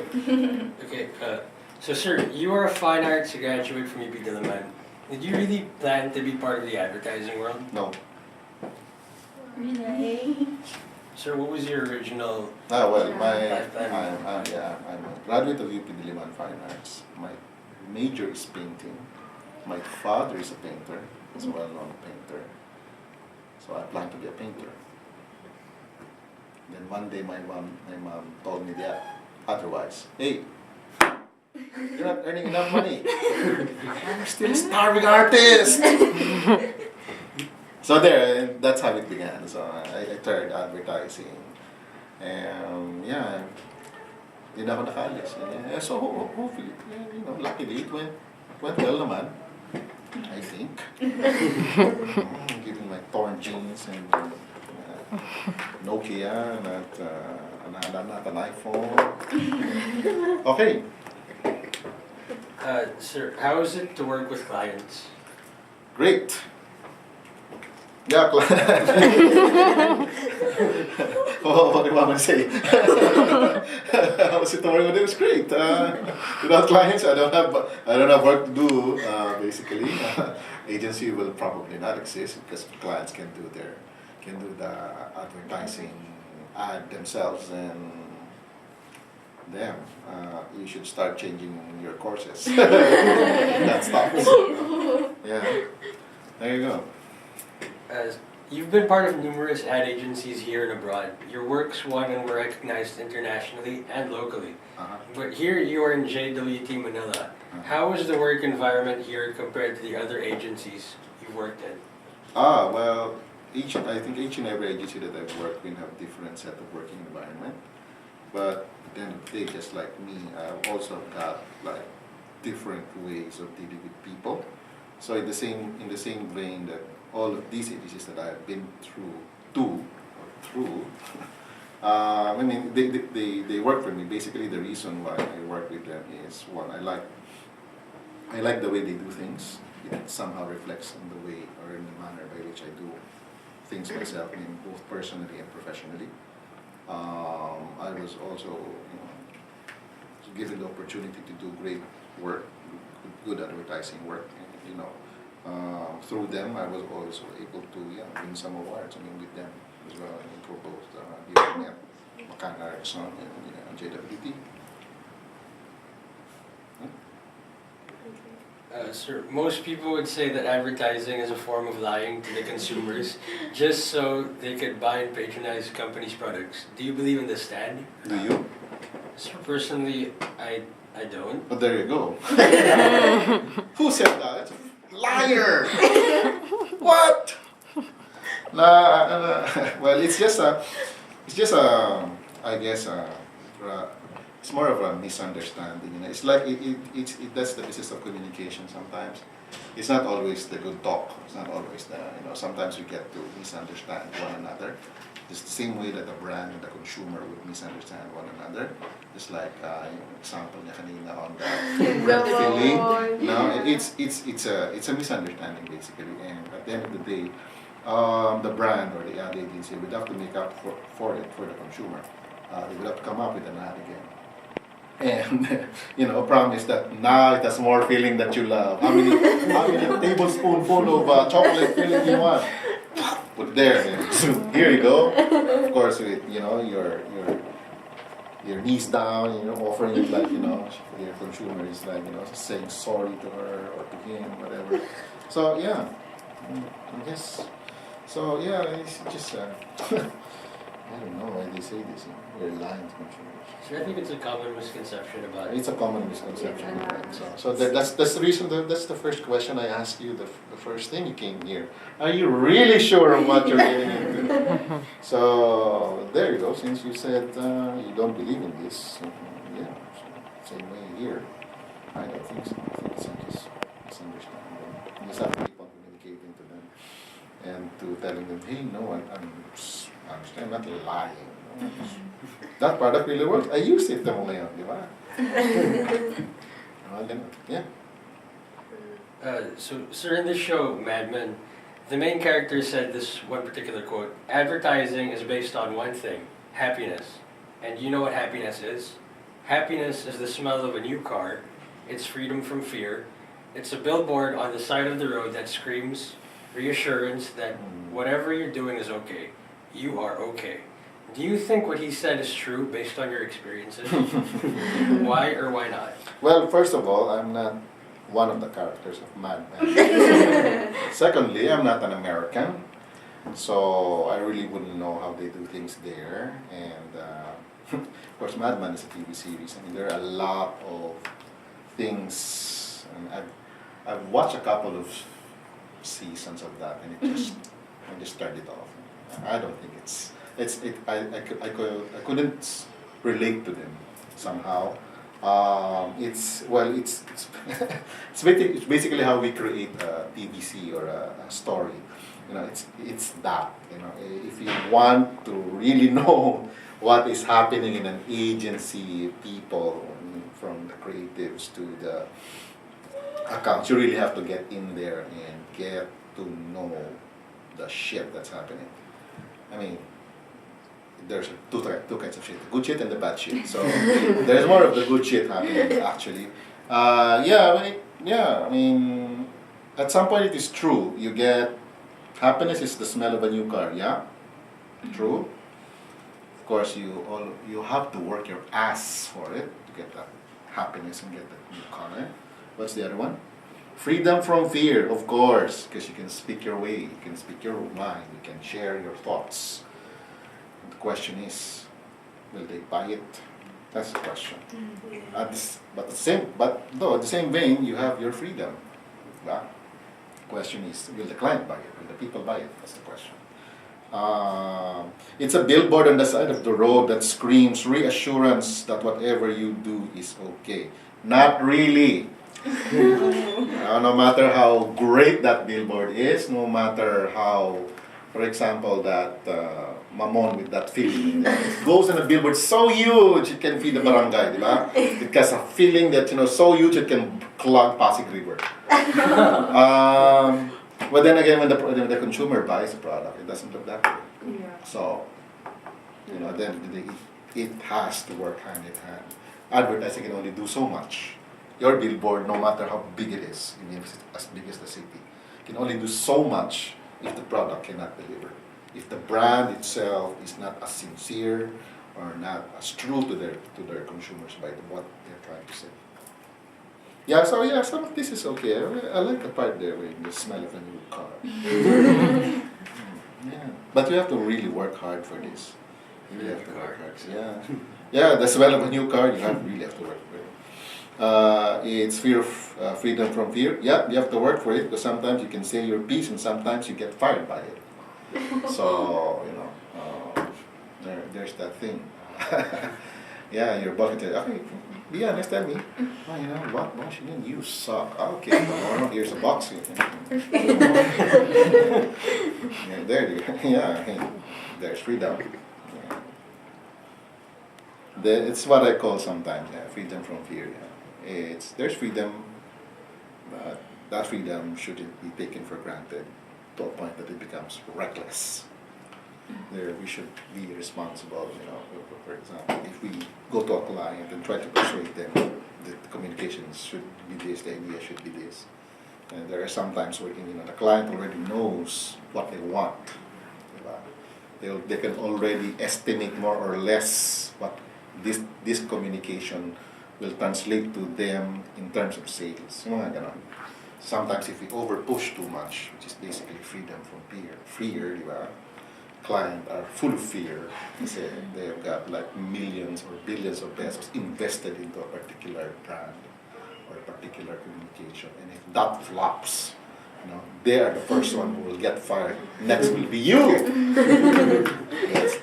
Okay, so sir, you are a fine arts graduate from UP Diliman. Did you really plan to be part of the advertising world? No. Really? Sir, what was your original Well, lifetime? I'm a graduate of UP Diliman Fine Arts. My major is painting. My father is a painter. He's a well-known painter. So I plan to be a painter. Then one day my mom told me that otherwise. Hey, you're not earning enough money. I'm still a starving artist. So there, and that's how it began. So I tried advertising. And yeah, hindi na ako nakalis. So hopefully, luckily it went well naman. I think. Given my torn jeans and Nokia, not an iPhone. Okay. Sir, how is it to work with clients? Great. Yeah, what do you want me to say? How was it to work with them? It was great. Without clients, I don't have work to do. Basically, agency will probably not exist because clients can do the advertising ad themselves, and them. You should start changing your courses. That stops. Yeah. There you go. You've been part of numerous ad agencies here and abroad. Your works won and were recognized internationally and locally. But here you are in JWT Manila. How is the work environment here compared to the other agencies you've worked in? Well, I think each and every agency that I've worked in have different set of working environment. But at the end of the day, just like me, I've also got like different ways of dealing with people. So in the same vein that all of these agencies that I have been through, I mean, they work for me. Basically, the reason why I work with them is one, I like the way they do things. It somehow reflects in the way or in the manner by which I do things myself, I mean, both personally and professionally. I was also, given the opportunity to do great work, good advertising work, through them, I was also able to win some awards. I mean, with them as well. I mean, for both the McCann Erickson and JWT. Sir, most people would say that advertising is a form of lying to the consumers just so they could buy and patronize companies' products. Do you believe in this stand? Do you? Sir, personally, I don't. But there you go. Who said that? Liar! What? Well, it's just I guess, it's more of a misunderstanding. It's like that's the business of communication. Sometimes it's not always the good talk. It's not always the Sometimes we get to misunderstand one another. It's the same way that the brand and the consumer would misunderstand one another. Just like example niya kanina on the bread filling. No, it's a misunderstanding basically. And at the end of the day, the brand or the ad agency would have to make up for it for the consumer. They would have to come up with an ad again. And promise that now it has more filling that you love. How many tablespoonful of chocolate filling you want? Put there. So here you go. Of course, with your knees down, offering it like your consumer is like saying sorry to her or to him, whatever. So yeah, I guess. So yeah, it's just I don't know why they say this. We're lying to consumers. So I think it's a common misconception about it. It's a common misconception. Right? So that's the reason. That's the first question I asked you. The first thing you came here. Are you really sure of what you're getting into? So there you go. Since you said you don't believe in this, yeah, same way here. I don't think so. I think it's just misunderstanding. You just have to keep on communicating to them and to telling them, hey, no, I'm not lying. That product really works. I used it mo ngayon, di ba? Yeah. So, sir, in this show, Mad Men, the main character said this one particular quote: advertising is based on one thing, happiness. And you know what happiness is? Happiness is the smell of a new car. It's freedom from fear. It's a billboard on the side of the road that screams reassurance that whatever you're doing is okay. You are okay. Do you think what he said is true based on your experiences? Why or why not? Well, first of all, I'm not one of the characters of Mad Men. Secondly, I'm not an American, so I really wouldn't know how they do things there. And of course, Mad Men is a TV series. I mean, there are a lot of things, and I've watched a couple of seasons of that, and I just turned it off. I don't think I couldn't relate to them somehow. It's it's basically how we create a TVC or a story. You know, it's that. You know, if you want to really know what is happening in an agency, people from the creatives to the accounts, you really have to get in there and get to know the shit that's happening. I mean, there's two kinds of shit, the good shit and the bad shit. So there's more of the good shit happening actually. I mean, at some point it is true. You get happiness is the smell of a new car. Yeah, true. Of course, you have to work your ass for it to get that happiness and get that new car. What's the other one? Freedom from fear, of course, because you can speak your way, you can speak your mind, you can share your thoughts. The question is, will they buy it? That's the question. At the same vein, you have your freedom. The question is, will the client buy it? Will the people buy it? That's the question. It's a billboard on the side of the road that screams reassurance that whatever you do is okay. Not really. No matter how great that billboard is, no matter how, for example, that mamon with that feeling, it goes on a billboard so huge it can feed the barangay, diba? It has a feeling that, so huge it can clog Pasig River. But then again, when the consumer buys the product, it doesn't look that way. Yeah. So, then it has to work hand in hand. Advertising can only do so much. Your billboard, no matter how big it is, even if it's as big as the city, can only do so much if the product cannot deliver. If the brand itself is not as sincere or not as true to their consumers by what they're trying to say. Some of this is okay. I like the part there with the smell of a new car. Yeah, but you have to really work hard for this. You really have to work hard. Yeah, the smell of a new car. You really have to work for it. It's fear of freedom from fear. Yeah, you have to work for it because sometimes you can say your piece and sometimes you get fired by it. So there's that thing. Your boss can tell you, okay, be honest, tell me. What? Boss, you suck. Okay, tomorrow here's a box. There you go. There's freedom. It's what I call sometimes freedom from fear. There's freedom, but that freedom shouldn't be taken for granted to a point that it becomes reckless. We should be responsible. For example, if we go to a client and try to persuade them that the communications should be this, the idea should be this, and there are sometimes where the client already knows what they want. They can already estimate more or less what this communication will translate to them in terms of sales. Sometimes if we over-push too much, which is basically freedom from fear, clients are full of fear. They've got like millions or billions of pesos invested into a particular brand or a particular communication. And if that flops, they are the first one who will get fired. Next will be you. Yes.